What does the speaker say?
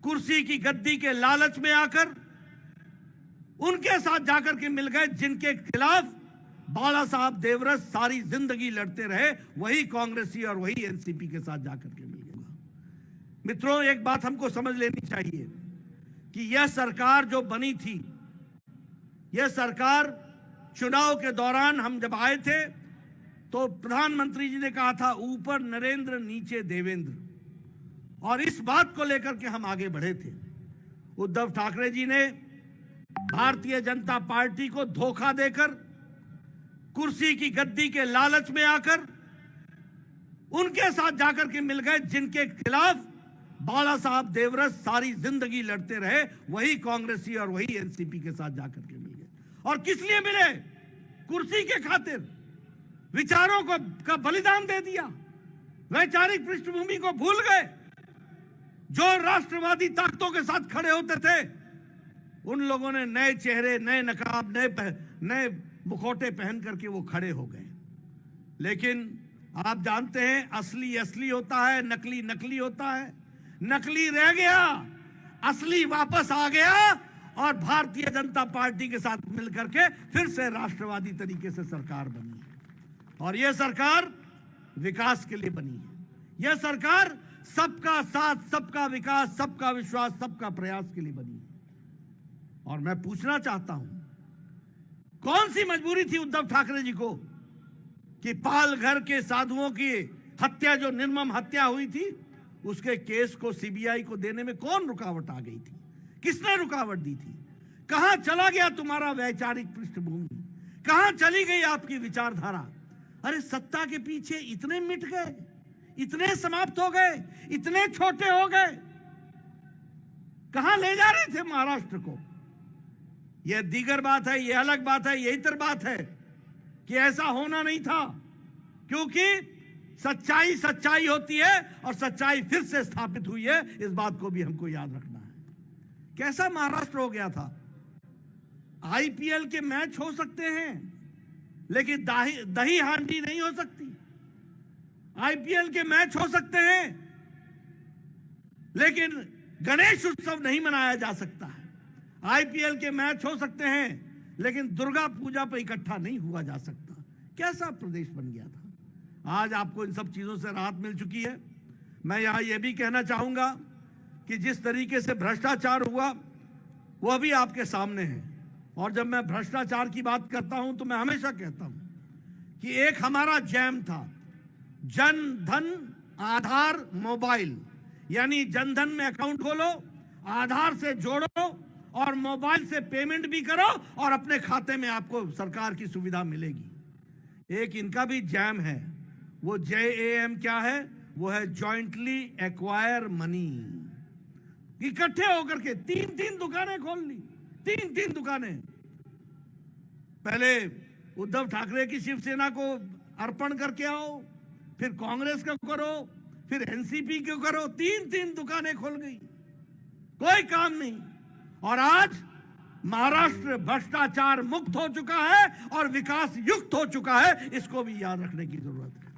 कुर्सी की गद्दी के लालच में आकर उनके साथ जाकर के मिल गए जिनके खिलाफ बाला साहब देवरस सारी जिंदगी लड़ते रहे, वही कांग्रेसी और वही एनसीपी के साथ जाकर के मिल गए। मित्रों, एक बात हमको समझ लेनी चाहिए कि यह सरकार जो बनी थी, यह सरकार चुनाव के दौरान हम जब आए थे तो प्रधानमंत्री जी ने कहा था ऊपर नरेंद्र नीचे देवेंद्र, और इस बात को लेकर के हम आगे बढ़े थे। उद्धव ठाकरे जी ने भारतीय जनता पार्टी को धोखा देकर कुर्सी की गद्दी के लालच में आकर उनके साथ जाकर के मिल गए जिनके खिलाफ बाला साहब देवरस सारी जिंदगी लड़ते रहे, वही कांग्रेसी और वही एनसीपी के साथ जाकर के मिल गए। और किस लिए मिले? कुर्सी के खातिर विचारों को का बलिदान दे दिया, वैचारिक पृष्ठभूमि को भूल गए। जो राष्ट्रवादी ताकतों के साथ खड़े होते थे उन लोगों ने नए चेहरे, नए नकाब, नए मुखौटे पहन करके वो खड़े हो गए। लेकिन आप जानते हैं असली असली होता है, नकली नकली होता है। नकली रह गया, असली वापस आ गया और भारतीय जनता पार्टी के साथ मिलकर के फिर से राष्ट्रवादी तरीके से सरकार बनी है। और यह सरकार विकास के लिए बनी है। यह सरकार सबका साथ, सबका विकास, सबका विश्वास, सबका प्रयास के लिए बनी है। और मैं पूछना चाहता हूं, कौन सी मजबूरी थी उद्धव ठाकरे जी को कि पालघर के साधुओं की हत्या, जो निर्मम हत्या हुई थी, उसके केस को सीबीआई को देने में कौन रुकावट आ गई थी? किसने रुकावट दी थी? कहां चला गया तुम्हारा वैचारिक पृष्ठभूमि? कहां चली गई आपकी विचारधारा? अरे सत्ता के पीछे इतने मिट गए, इतने समाप्त हो गए, इतने छोटे हो गए। कहां ले जा रहे थे महाराष्ट्र को? यह दीगर बात है, यह अलग बात है, यही तर बात है कि ऐसा होना नहीं था, क्योंकि सच्चाई सच्चाई होती है और सच्चाई फिर से स्थापित हुई है। इस बात को भी हमको याद रखना है। कैसा महाराष्ट्र हो गया था? आईपीएल के मैच हो सकते हैं लेकिन दही हांडी नहीं हो सकती। आईपीएल के मैच हो सकते हैं लेकिन गणेश उत्सव नहीं मनाया जा सकता है। आईपीएल के मैच हो सकते हैं लेकिन दुर्गा पूजा पर इकट्ठा नहीं हुआ जा सकता। कैसा प्रदेश बन गया था? आज आपको इन सब चीजों से राहत मिल चुकी है। मैं यहां यह भी कहना चाहूंगा कि जिस तरीके से भ्रष्टाचार हुआ वह भी आपके सामने है। और जब मैं भ्रष्टाचार की बात करता हूं तो मैं हमेशा कहता हूं कि एक हमारा जैम था, जन धन आधार मोबाइल, यानी जनधन में अकाउंट खोलो, आधार से जोड़ो और मोबाइल से पेमेंट भी करो और अपने खाते में आपको सरकार की सुविधा मिलेगी। एक इनका भी जैम है, वो JAM क्या है? वो है जॉइंटली एक्वायर मनी। इकट्ठे होकर के तीन दुकानें खोल ली, तीन दुकानें। पहले उद्धव ठाकरे की शिवसेना को अर्पण करके आओ, फिर कांग्रेस को करो, फिर एनसीपी को करो। तीन दुकानें खोल गई, कोई काम नहीं। और आज महाराष्ट्र भ्रष्टाचार मुक्त हो चुका है और विकास युक्त हो चुका है। इसको भी याद रखने की जरूरत है।